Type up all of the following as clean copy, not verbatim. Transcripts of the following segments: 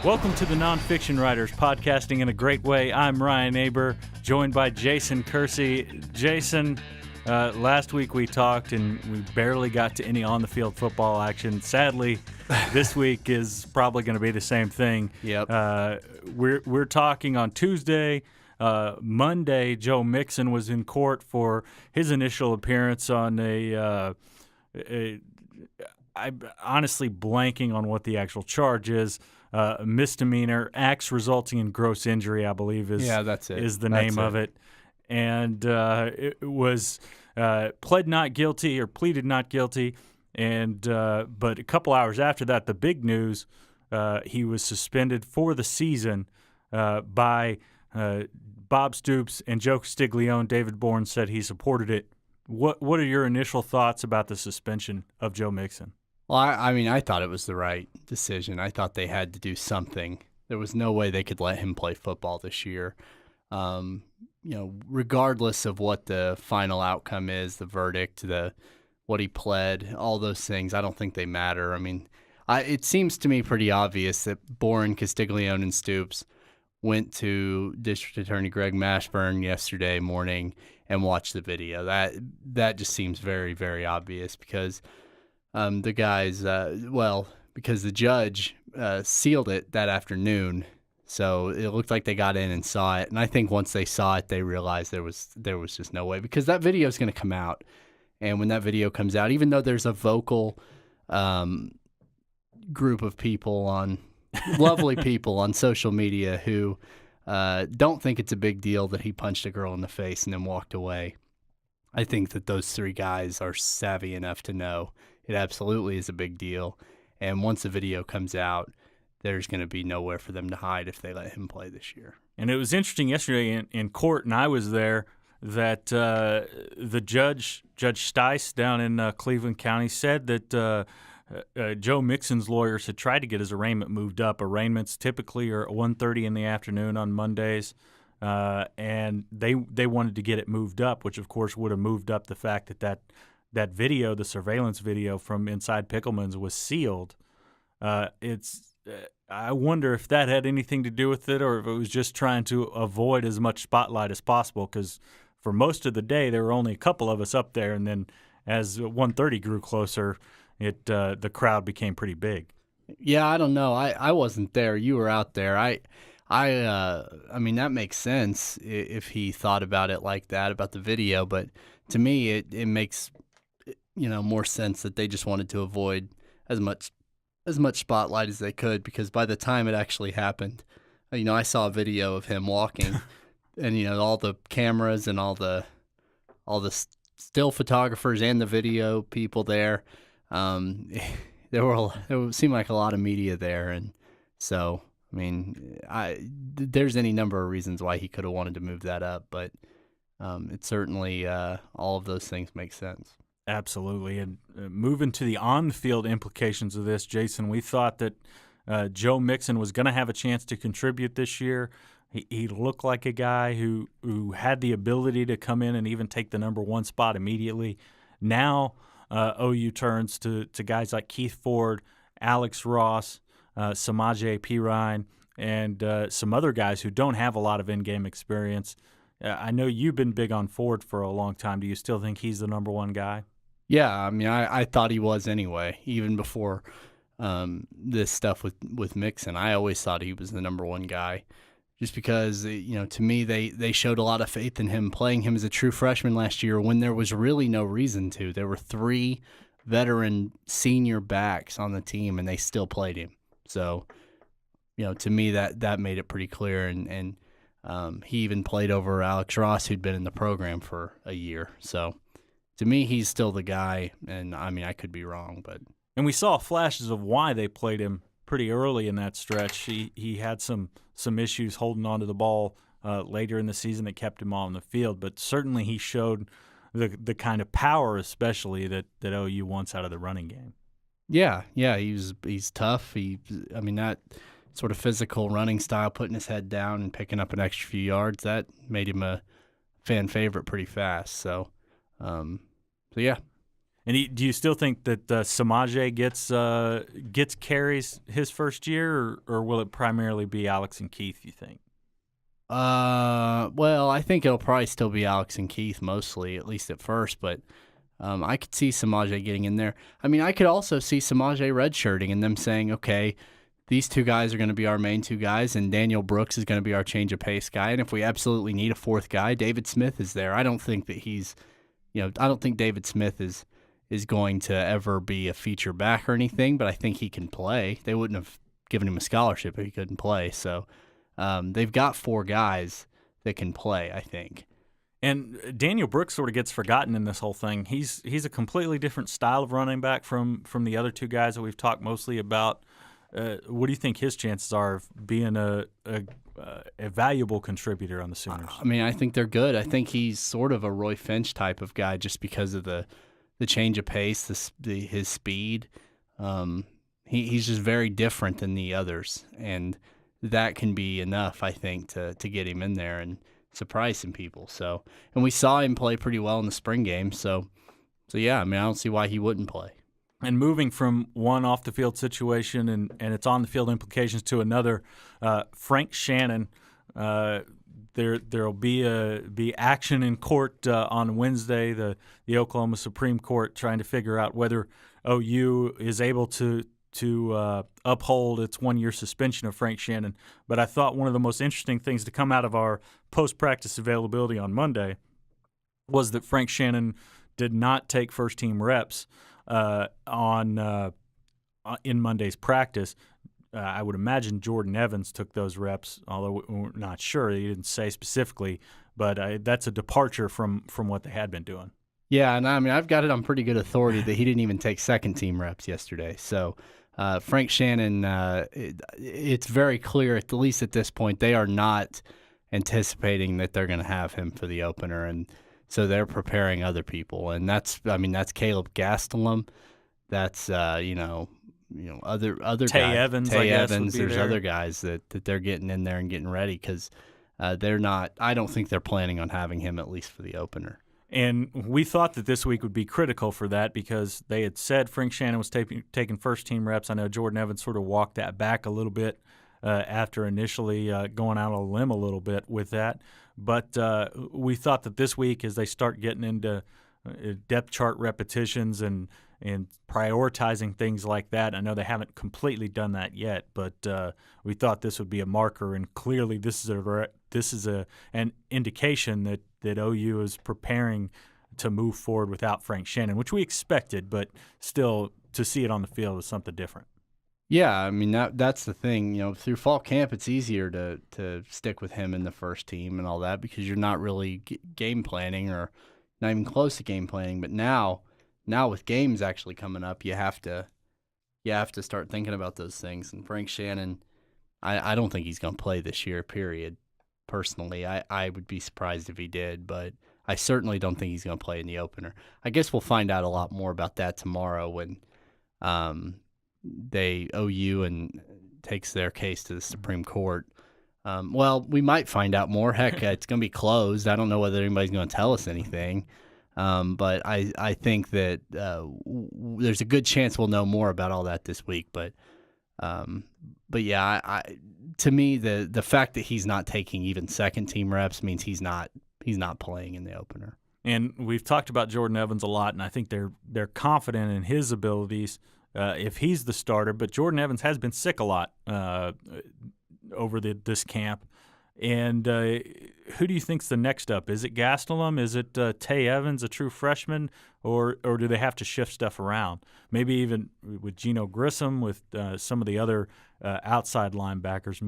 Welcome to the Nonfiction Writers, podcasting in a great way. I'm Ryan Aber, joined by Jason Kersey. Jason, last week we talked and we barely got to any on-the-field football action. Sadly, this week is probably going to be the same thing. Yep. We're talking on Tuesday. Monday, Joe Mixon was in court for his initial appearance on I'm honestly blanking on what the actual charge is. Misdemeanor, acts resulting in gross injury, I believe that's it. Is the name of it. And it was pleaded not guilty. And but a couple hours after that, the big news, he was suspended for the season by Bob Stoops and Joe Castiglione. David Bourne said he supported it. What are your initial thoughts about the suspension of Joe Mixon? Well, I thought it was the right decision. I thought they had to do something. There was no way they could let him play football this year. Regardless of what the final outcome is, the verdict, what he pled, all those things, I don't think they matter. I mean, it seems to me pretty obvious that Bourne, Castiglione, and Stoops went to District Attorney Greg Mashburn yesterday morning and watched the video. That just seems very, very obvious because the guys, because the judge sealed it that afternoon, so it looked like they got in and saw it. And I think once they saw it, they realized there was just no way, because that video is going to come out. And when that video comes out, even though there's a vocal group of people lovely people on social media who don't think it's a big deal that he punched a girl in the face and then walked away, I think that those three guys are savvy enough to know it absolutely is a big deal. And once the video comes out, there's going to be nowhere for them to hide if they let him play this year. And it was interesting yesterday in court, and I was there, that the Judge Stice down in Cleveland County said that Joe Mixon's lawyers had tried to get his arraignment moved up. Arraignments typically are at 1:30 in the afternoon on Mondays, and they wanted to get it moved up, which of course would have moved up the fact that video, the surveillance video from inside Pickleman's, was sealed. I wonder if that had anything to do with it, or if it was just trying to avoid as much spotlight as possible, because for most of the day there were only a couple of us up there, and then as 1:30 grew closer, the crowd became pretty big. Yeah, I don't know. I wasn't there. You were out there. I mean, that makes sense if he thought about it like that, about the video, but to me it makes more sense that they just wanted to avoid as much spotlight as they could, because by the time it actually happened, I saw a video of him walking and all the cameras and all the still photographers and the video people there, there seemed like a lot of media there, and so I mean, there's any number of reasons why he could have wanted to move that up, but it certainly all of those things make sense. Absolutely. And moving to the on-field implications of this, Jason, we thought that Joe Mixon was going to have a chance to contribute this year. He looked like a guy who had the ability to come in and even take the number one spot immediately. Now OU turns to guys like Keith Ford, Alex Ross, Samaje Perine, and some other guys who don't have a lot of in-game experience. I know you've been big on Ford for a long time. Do you still think he's the number one guy? Yeah, I mean, I thought he was anyway, even before this stuff with Mixon. I always thought he was the number one guy, just because, to me, they showed a lot of faith in him, playing him as a true freshman last year when there was really no reason to. There were three veteran senior backs on the team, and they still played him. So, to me, that made it pretty clear, and he even played over Alex Ross, who'd been in the program for a year. So, to me, he's still the guy, and I mean, I could be wrong, but. And we saw flashes of why they played him pretty early in that stretch. He had some issues holding on to the ball later in the season that kept him on the field, but certainly he showed the kind of power, especially that OU wants out of the running game. Yeah, he's tough. That sort of physical running style, putting his head down and picking up an extra few yards, that made him a fan favorite pretty fast. So yeah. And do you still think that Samaje gets carries his first year, or will it primarily be Alex and Keith, you think? Well, I think it'll probably still be Alex and Keith mostly, at least at first, but I could see Samaje getting in there. I mean, I could also see Samaje redshirting and them saying, okay, these two guys are going to be our main two guys, and Daniel Brooks is going to be our change of pace guy. And if we absolutely need a fourth guy, David Smith is there. I don't think that I don't think David Smith is going to ever be a feature back or anything, but I think he can play. They wouldn't have given him a scholarship if he couldn't play. So they've got four guys that can play, I think. And Daniel Brooks sort of gets forgotten in this whole thing. He's a completely different style of running back from the other two guys that we've talked mostly about. What do you think his chances are of being a valuable contributor on the Sooners? I mean, I think they're good. I think he's sort of a Roy Finch type of guy just because of the change of pace, his speed. He's just very different than the others, and that can be enough, I think, to get him in there and surprise some people. So, and we saw him play pretty well in the spring game. So yeah, I mean, I don't see why he wouldn't play. And moving from one off-the-field situation and its on-the-field implications to another, Frank Shannon, there'll be action in court on Wednesday. The Oklahoma Supreme Court trying to figure out whether OU is able to uphold its one-year suspension of Frank Shannon. But I thought one of the most interesting things to come out of our post-practice availability on Monday was that Frank Shannon did not take first-team reps in Monday's practice. I would imagine Jordan Evans took those reps, although we're not sure. He didn't say specifically, but that's a departure from what they had been doing. Yeah, and I mean, I've got it on pretty good authority that he didn't even take second-team reps yesterday. So Frank Shannon, it's very clear, at least at this point, they are not anticipating that they're going to have him for the opener, and so they're preparing other people, and that's Caleb Gastelum, that's other Tay guys. Evans, Tay I guess, Evans. would be There's there. other guys that they're getting in there and getting ready because they're not. I don't think they're planning on having him at least for the opener. And we thought that this week would be critical for that because they had said Frank Shannon was taking first-team reps. I know Jordan Evans sort of walked that back a little bit after initially going out on a limb a little bit with that. But we thought that this week, as they start getting into depth chart repetitions and prioritizing things like that, I know they haven't completely done that yet, but we thought this would be a marker, and clearly this is an indication that OU is preparing to move forward without Frank Shannon, which we expected, but still to see it on the field is something different. Yeah, I mean that's the thing. Through fall camp, it's easier to stick with him in the first team and all that because you're not really game planning or not even close to game planning. But now with games actually coming up, you have to start thinking about those things. And Frank Shannon, I don't think he's going to play this year. Period. Personally, I would be surprised if he did, but I certainly don't think he's going to play in the opener. I guess we'll find out a lot more about that tomorrow when OU and takes their case to the Supreme Court. Well, we might find out more. Heck, it's going to be closed. I don't know whether anybody's going to tell us anything. But I think that there's a good chance we'll know more about all that this week. But yeah, to me, the fact that he's not taking even second team reps means he's not playing in the opener. And we've talked about Jordan Evans a lot, and I think they're confident in his abilities if he's the starter. But Jordan Evans has been sick a lot over this camp. And who do you think's the next up? Is it Gastelum? Is it Tay Evans, a true freshman, or do they have to shift stuff around? Maybe even with Geno Grissom, with some of the other outside linebackers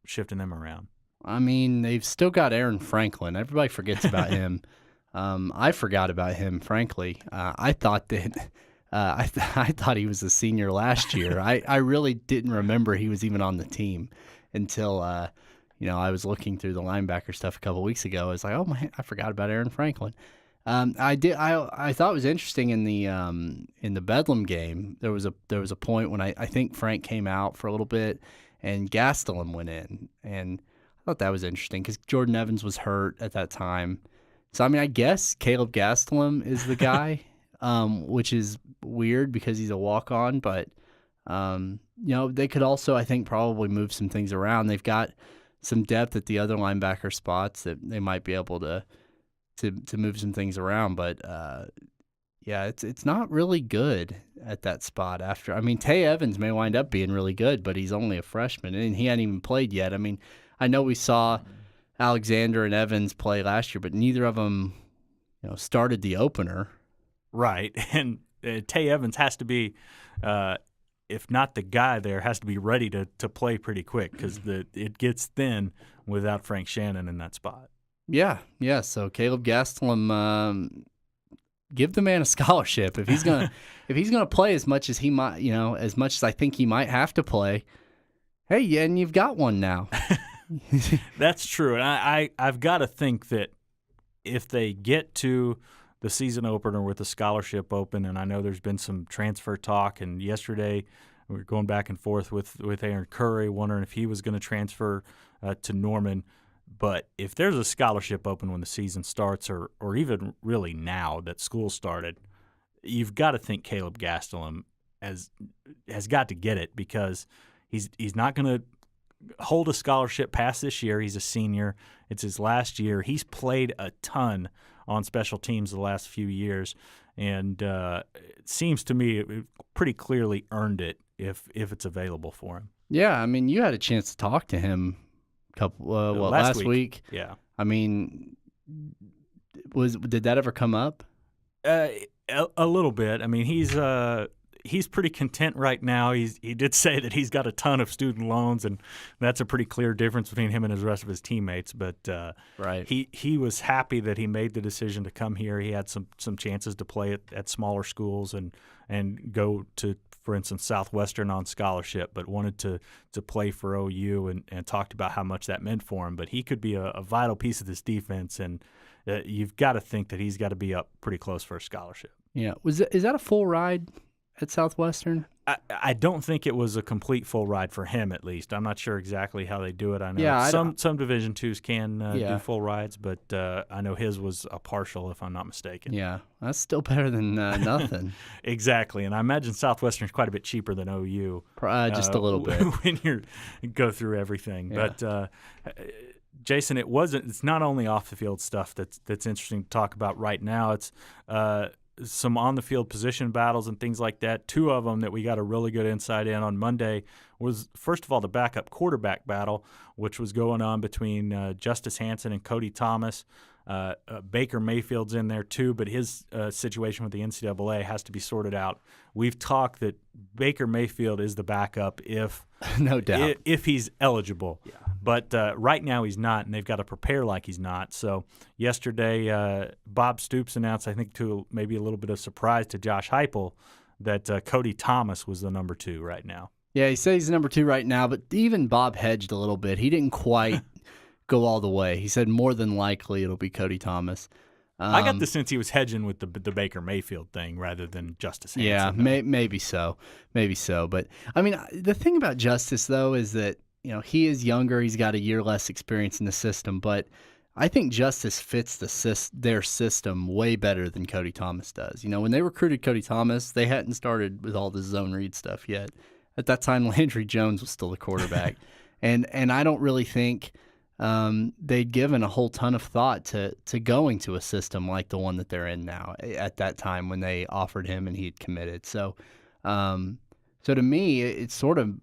shifting them around. I mean, they've still got Aaron Franklin. Everybody forgets about him. I forgot about him, frankly. I thought that I thought he was a senior last year. I really didn't remember he was even on the team until I was looking through the linebacker stuff a couple weeks ago. I was like, oh my, I forgot about Aaron Franklin. I thought it was interesting in the Bedlam game. There was a point when I think Frank came out for a little bit and Gastelum went in, and I thought that was interesting because Jordan Evans was hurt at that time. So I mean, I guess Caleb Gastelum is the guy. which is weird because he's a walk-on. But they could also, I think, probably move some things around. They've got some depth at the other linebacker spots that they might be able to move some things around. But it's not really good at that spot. Tay Evans may wind up being really good, but he's only a freshman and he hadn't even played yet. I know we saw Alexander and Evans play last year, but neither of them, started the opener. Right, and Tay Evans has to be, if not the guy there, has to be ready to play pretty quick because it gets thin without Frank Shannon in that spot. Yeah. So Caleb Gastelum, give the man a scholarship if he's gonna play as much as he might, as much as I think he might have to play. Hey, and you've got one now. That's true, and I've got to think that if they get to the season opener with a scholarship open, and I know there's been some transfer talk, and yesterday we were going back and forth with Aaron Curry, wondering if he was going to transfer to Norman. But if there's a scholarship open when the season starts, or even really now that school started, you've got to think Caleb Gastelum has got to get it because he's not going to hold a scholarship past this year. He's a senior. It's his last year. He's played a ton on special teams the last few years, and it seems to me it pretty clearly earned it if it's available for him. Yeah, you had a chance to talk to him last week. Yeah. Did that ever come up? A little bit. He's pretty content right now. He did say that he's got a ton of student loans, and that's a pretty clear difference between him and the rest of his teammates. But right. he was happy that he made the decision to come here. He had some chances to play at smaller schools and go to, for instance, Southwestern on scholarship, but wanted to play for OU and talked about how much that meant for him. But he could be a vital piece of this defense, and you've got to think that he's got to be up pretty close for a scholarship. Yeah. Is that a full ride at Southwestern? I don't think it was a complete full ride for him, at least. I'm not sure exactly how they do it. I know some Division IIs can do full rides, but I know his was a partial, if I'm not mistaken. Yeah, that's still better than nothing. Exactly, and I imagine Southwestern's quite a bit cheaper than OU. Just a little bit. When you go through everything. Yeah. But, Jason, it's not only off-the-field stuff that's interesting to talk about right now. It's some on-the-field position battles and things like that. Two of them that we got a really good insight in on Monday was, first of all, the backup quarterback battle, which was going on between Justice Hansen and Cody Thomas. Baker Mayfield's in there too, but his situation with the NCAA has to be sorted out. We've talked that Baker Mayfield is the backup if no doubt if he's eligible. Yeah. But right now he's not, and they've got to prepare like he's not. So yesterday, Bob Stoops announced, I think to maybe a little bit of surprise to Josh Heupel, that Cody Thomas was the number 2 right now. Yeah, he says he's number 2 right now, but even Bob hedged a little bit. He didn't quite go all the way. He said more than likely it'll be Cody Thomas. I got the sense he was hedging with the Baker Mayfield thing rather than Justice Hansen. Yeah, maybe so. But, the thing about Justice, though, is that he is younger. He's got a year less experience in the system, but I think Justice fits their system way better than Cody Thomas does. When they recruited Cody Thomas, they hadn't started with all the zone read stuff yet. At that time, Landry Jones was still the quarterback, and I don't really think they'd given a whole ton of thought to going to a system like the one that they're in now. At that time, when they offered him and he had committed, so to me, it's sort of.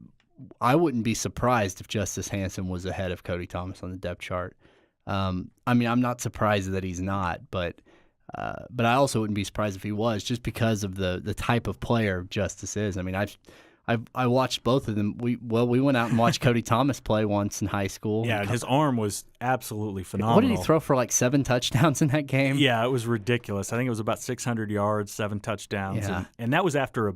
I wouldn't be surprised if Justice Hansen was ahead of Cody Thomas on the depth chart. I'm not surprised that he's not, but I also wouldn't be surprised if he was, just because of the type of player Justice is. I watched both of them. We went out and watched Cody Thomas play once in high school. Yeah, his arm was absolutely phenomenal. What did he throw for, like 7 touchdowns in that game? Yeah, it was ridiculous. I think it was about 600 yards, 7 touchdowns, yeah. and that was after a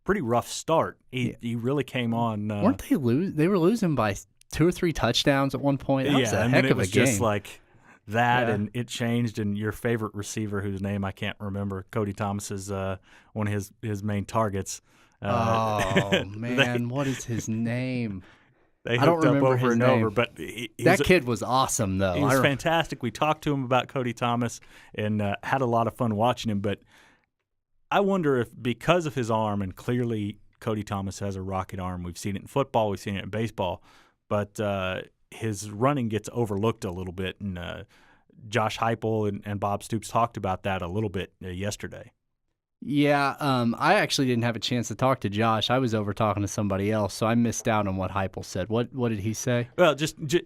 pretty rough start. He really came on. Weren't they They were losing by 2 or 3 touchdowns at one point. That was a heck of a game. It was just like that, and it changed. And your favorite receiver, whose name I can't remember, Cody Thomas is one of his main targets. What is his name? They hooked up over and over, but that kid was awesome, though. He was fantastic. We talked to him about Cody Thomas and had a lot of fun watching him, but I wonder if because of his arm, and clearly Cody Thomas has a rocket arm. We've seen it in football. We've seen it in baseball. But his running gets overlooked a little bit, and Josh Heupel and Bob Stoops talked about that a little bit yesterday. Yeah, I actually didn't have a chance to talk to Josh. I was over talking to somebody else, so I missed out on what Heupel said. What did he say? Well,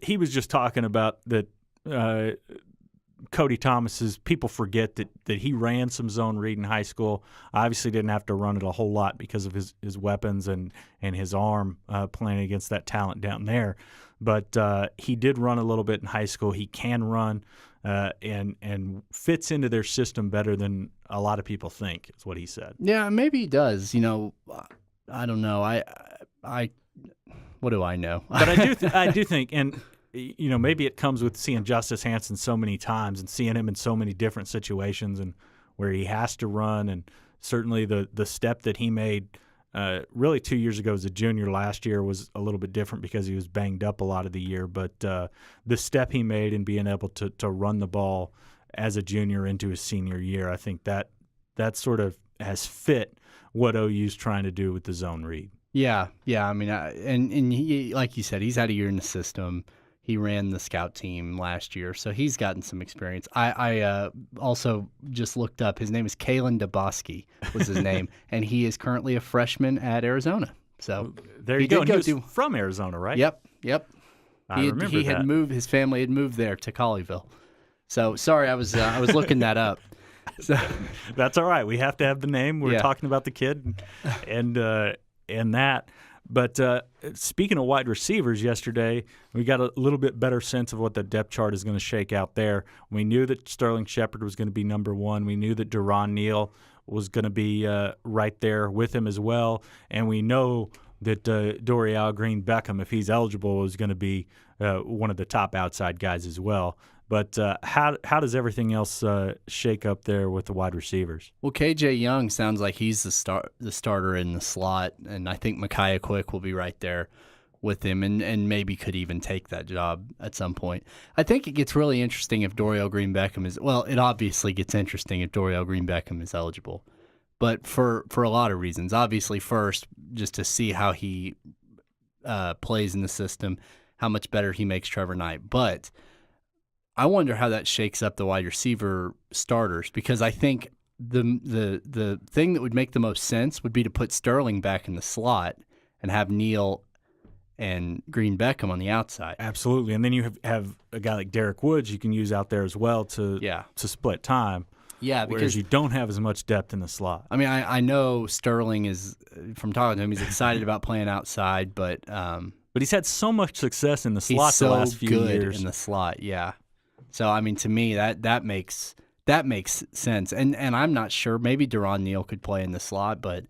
he was just talking about that Cody Thomas's, people forget that he ran some zone read in high school. Obviously didn't have to run it a whole lot because of his weapons and his arm playing against that talent down there. But he did run a little bit in high school. He can run and fits into their system better than a lot of people think, is what he said. Yeah, maybe he does. I don't know. I what do I know? But I do think, and maybe it comes with seeing Justice Hansen so many times and seeing him in so many different situations and where he has to run, and certainly the step that he made really 2 years ago as a junior. Last year was a little bit different because he was banged up a lot of the year, but the step he made in being able to run the ball as a junior into his senior year, I think that sort of has fit what OU's trying to do with the zone read. Yeah. I mean, and he, like you said, he's had a year in the system. He ran the scout team last year, so he's gotten some experience. I also just looked up. His name is Kalen DeBoski was his name, and he is currently a freshman at Arizona. So there you go. He was from Arizona, right? Yep. I remember he had moved. His family had moved there to Colleyville. So sorry, I was looking that up. So that's all right. We have to have the name. We're talking about the kid and that. But speaking of wide receivers, yesterday we got a little bit better sense of what the depth chart is going to shake out there. We knew that Sterling Shepard was going to be number one. We knew that Duron Neal was going to be right there with him as well. And we know that Dorial Green-Beckham, if he's eligible, is going to be one of the top outside guys as well. But how does everything else shake up there with the wide receivers? Well, KJ Young sounds like he's the starter in the slot, and I think Micaiah Quick will be right there with him and maybe could even take that job at some point. I think it gets really interesting if Dorial Green-Beckham is – well, it obviously gets interesting if Dorial Green-Beckham is eligible, but for a lot of reasons. Obviously, first, just to see how he plays in the system, how much better he makes Trevor Knight. But – I wonder how that shakes up the wide receiver starters, because I think the thing that would make the most sense would be to put Sterling back in the slot and have Neal and Green-Beckham on the outside. Absolutely, and then you have a guy like Derek Woods you can use out there as well to split time. Yeah, because you don't have as much depth in the slot. I mean, I know Sterling is, from talking to him, he's excited about playing outside, but he's had so much success in the slot the last few years. He's so good in the slot, yeah. So I mean, to me, that makes sense, and I'm not sure. Maybe Duron Neal could play in the slot, but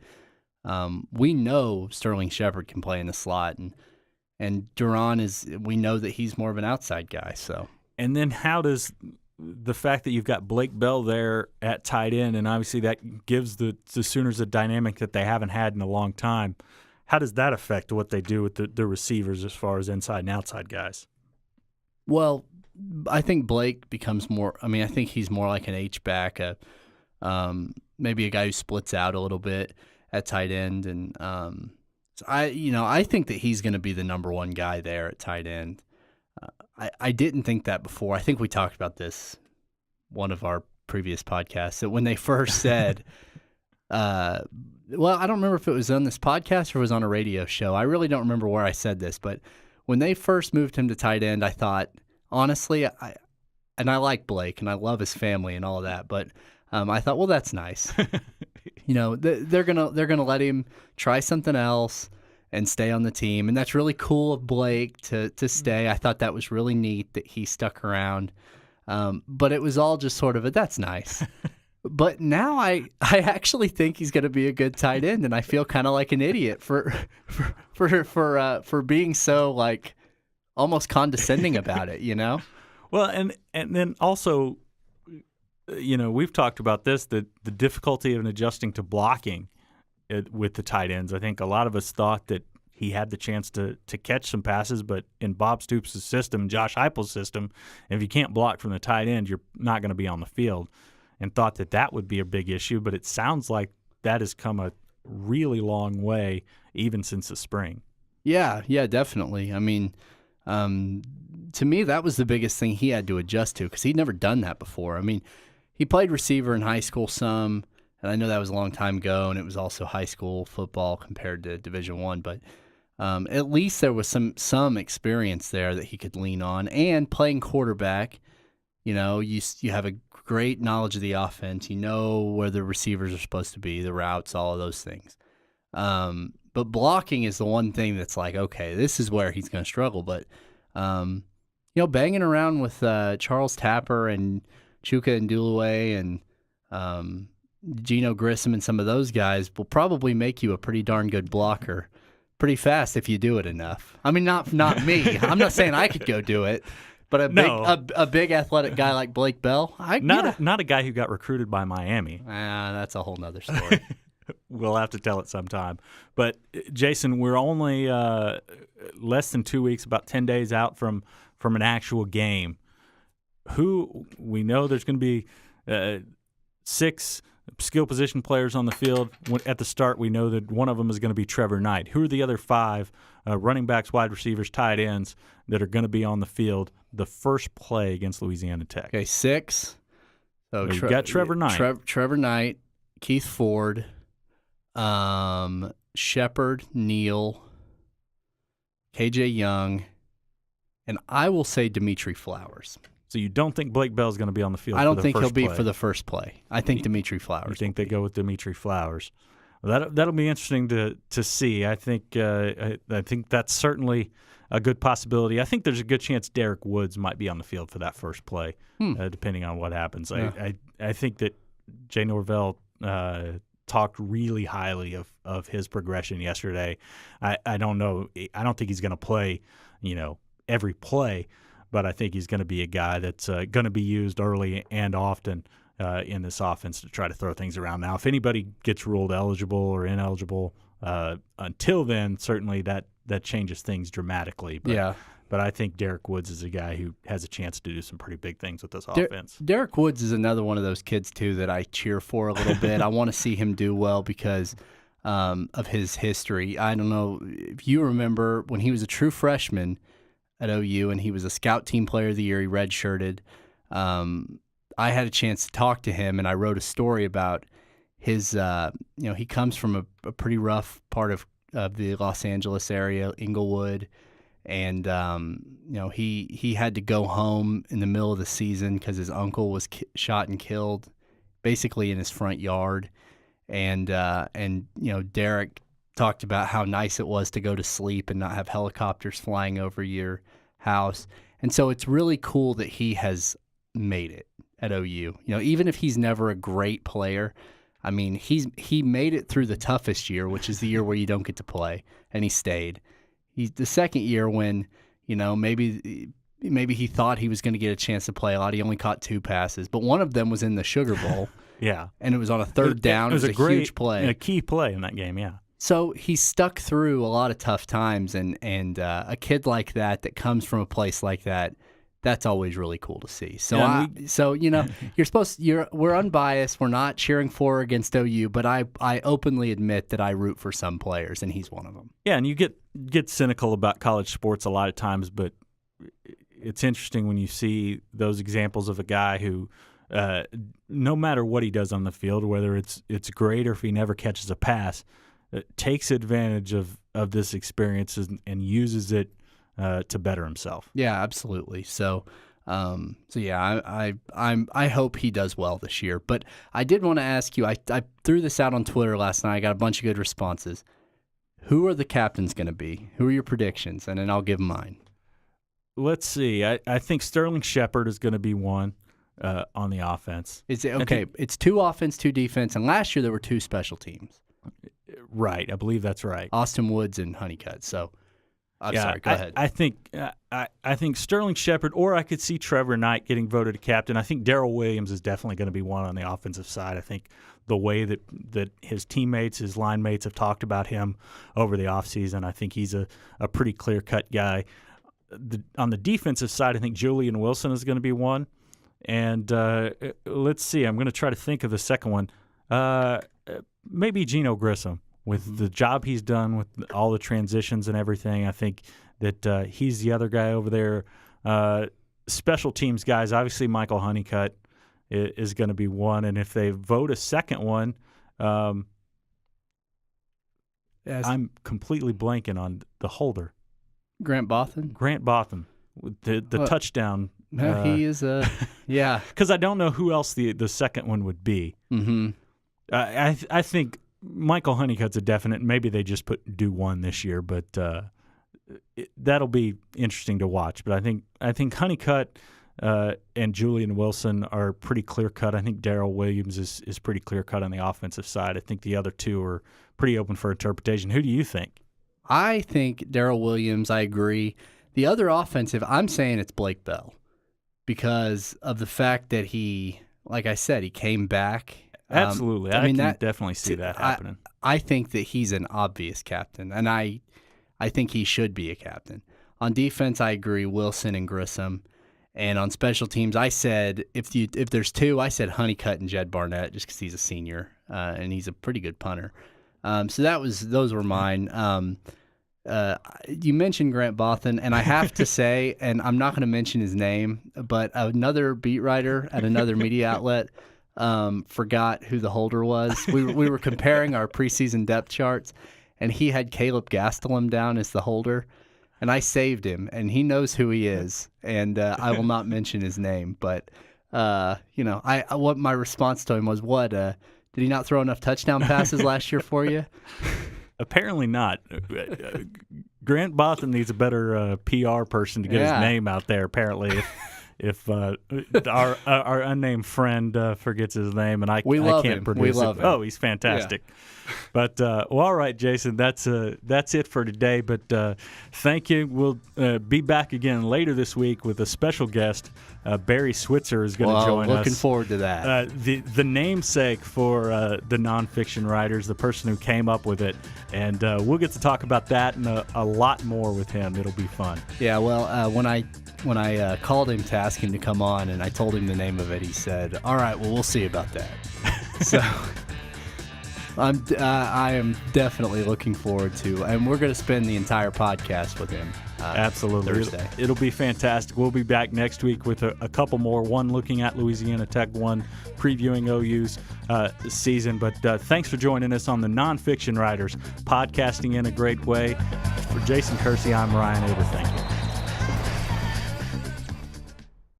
we know Sterling Shepard can play in the slot, and Duron we know that he's more of an outside guy. So, and then how does the fact that you've got Blake Bell there at tight end, and obviously that gives the Sooners a dynamic that they haven't had in a long time. How does that affect what they do with the receivers as far as inside and outside guys? Well, I think Blake becomes more. I mean, I think he's more like an H-back, maybe a guy who splits out a little bit at tight end, and so I think that he's going to be the number one guy there at tight end. I didn't think that before. I think we talked about this one of our previous podcasts, that when they first said, well, I don't remember if it was on this podcast or it was on a radio show. I really don't remember where I said this, but when they first moved him to tight end, I thought, honestly, I like Blake and I love his family and all of that, but I thought, well, that's nice. They're gonna let him try something else and stay on the team, and that's really cool of Blake to stay. I thought that was really neat that he stuck around, but it was all just sort of that's nice. But now I actually think he's going to be a good tight end, and I feel kind of like an idiot for being so like almost condescending about it, Well, and then also, we've talked about this, the difficulty of adjusting to blocking with the tight ends. I think a lot of us thought that he had the chance to catch some passes, but in Bob Stoops' system, Josh Heupel's system, if you can't block from the tight end, you're not going to be on the field, and thought that would be a big issue. But it sounds like that has come a really long way even since the spring. Yeah, definitely. I mean, to me, that was the biggest thing he had to adjust to because he'd never done that before. I mean, he played receiver in high school some, and I know that was a long time ago, and it was also high school football compared to Division I, but at least there was some experience there that he could lean on. And playing quarterback, you have a great knowledge of the offense. You know where the receivers are supposed to be, the routes, all of those things. But blocking is the one thing that's like, okay, this is where he's going to struggle. But, banging around with Charles Tapper and Chuka and Dulaway and Geno Grissom and some of those guys will probably make you a pretty darn good blocker pretty fast if you do it enough. I mean, not me. I'm not saying I could go do it. But a big athletic guy like Blake Bell, not a guy who got recruited by Miami. That's a whole nother story. We'll have to tell it sometime. But Jason, we're only less than 2 weeks, about 10 days out from an actual game. Who we know there's going to be 6 skill position players on the field. At the start, we know that one of them is going to be Trevor Knight. Who are the other 5 running backs, wide receivers, tight ends that are going to be on the field the first play against Louisiana Tech? Okay, 6. So we've got Trevor Knight. Trevor Knight, Keith Ford, Shepard, Neal, KJ Young, and I will say Dimitri Flowers. So you don't think Blake Bell's going to be on the field? I don't think he'll be for the first play. I think Dimitri Flowers. You think they go with Dimitri Flowers? Well, that'll be interesting to see. I think that's certainly a good possibility. I think there's a good chance Derek Woods might be on the field for that first play, depending on what happens. Yeah. I think that Jay Norvell talked really highly of his progression yesterday. I don't know. I don't think he's going to play, every play. But I think he's going to be a guy that's going to be used early and often in this offense to try to throw things around. Now, if anybody gets ruled eligible or ineligible until then, certainly that changes things dramatically. But I think Derek Woods is a guy who has a chance to do some pretty big things with this offense. Derek Woods is another one of those kids, too, that I cheer for a little bit. I want to see him do well because of his history. I don't know if you remember when he was a true freshman at OU, and he was a scout team player of the year. He redshirted. I had a chance to talk to him, and I wrote a story about his. He comes from a pretty rough part of the Los Angeles area, Inglewood, and he had to go home in the middle of the season because his uncle was shot and killed, basically in his front yard, and Derek talked about how nice it was to go to sleep and not have helicopters flying over your house. And so it's really cool that he has made it at OU. Even if he's never a great player, I mean, he made it through the toughest year, which is the year where you don't get to play, and he stayed. He's the second year when, maybe he thought he was going to get a chance to play a lot. He only caught 2 passes, but one of them was in the Sugar Bowl. Yeah. And it was on a third down. It was a huge play. A key play in that game, yeah. So he stuck through a lot of tough times, and a kid like that comes from a place like that, that's always really cool to see. So we're unbiased. We're not cheering for or against OU, but I openly admit that I root for some players, and he's one of them. Yeah, and you get cynical about college sports a lot of times, but it's interesting when you see those examples of a guy who, no matter what he does on the field, whether it's great or if he never catches a pass, takes advantage of this experience and uses it to better himself. Yeah, absolutely. So yeah, I hope he does well this year. But I did want to ask you. I threw this out on Twitter last night. I got a bunch of good responses. Who are the captains going to be? Who are your predictions? And then I'll give mine. Let's see. I think Sterling Shepard is going to be one on the offense. It's 2 offense, 2 defense, and last year there were 2 special teams. Right, I believe that's right. Austin Woods and Honeycutt. So, sorry, go ahead. I think Sterling Shepard, or I could see Trevor Knight getting voted a captain. I think Darrell Williams is definitely going to be one on the offensive side. I think the way that his teammates, his line mates have talked about him over the offseason, I think he's a pretty clear-cut guy. On the defensive side, I think Julian Wilson is going to be one. And let's see, I'm going to try to think of the second one. Maybe Geno Grissom with the job he's done with all the transitions and everything. I think that he's the other guy over there. Special teams guys, obviously Michael Honeycutt is going to be one, and if they vote a second one, I'm completely blanking on the holder. Grant Botham? Grant Botham, the touchdown. No, he is yeah. Because I don't know who else the second one would be. Mm-hmm. I think Michael Honeycutt's a definite. Maybe they just do one this year, but that'll be interesting to watch. But I think Honeycutt and Julian Wilson are pretty clear cut. I think Darrell Williams is pretty clear cut on the offensive side. I think the other two are pretty open for interpretation. Who do you think? I think Darrell Williams. I agree. The other offensive, I'm saying it's Blake Bell because of the fact that he, like I said, he came back. Absolutely. I can definitely see that happening. I think that he's an obvious captain, and I think he should be a captain. On defense, I agree, Wilson and Grissom. And on special teams, I said, if there's two, I said Honeycutt and Jed Barnett just because he's a senior, and he's a pretty good punter. So those were mine. You mentioned Grant Botham, and I have to say, and I'm not going to mention his name, but another beat writer at another media outlet forgot who the holder was. We were comparing our preseason depth charts, and he had Caleb Gastelum down as the holder, and I saved him, and he knows who he is, and I will not mention his name, but what my response to him was, what did he not throw enough touchdown passes last year for you? Apparently not. Grant Botham needs a better PR person to get his name out there. Apparently, if our unnamed friend forgets his name, and I can't produce it. Oh, he's fantastic. Yeah. But all right, Jason, that's it for today. But thank you. We'll be back again later this week with a special guest. Barry Switzer is going to join us. Looking forward to that. The namesake for the nonfiction writers, the person who came up with it, and we'll get to talk about that and a lot more with him. It'll be fun. Yeah. Well, when I called him to ask him to come on, and I told him the name of it, he said, "All right, well, we'll see about that." So. I am definitely looking forward to, and we're going to spend the entire podcast with him. Absolutely. Thursday. It'll be fantastic. We'll be back next week with a couple more, one looking at Louisiana Tech, one previewing OU's season. But thanks for joining us on the Nonfiction Writers, podcasting in a great way. For Jason Kersey, I'm Ryan Aber. Thank you.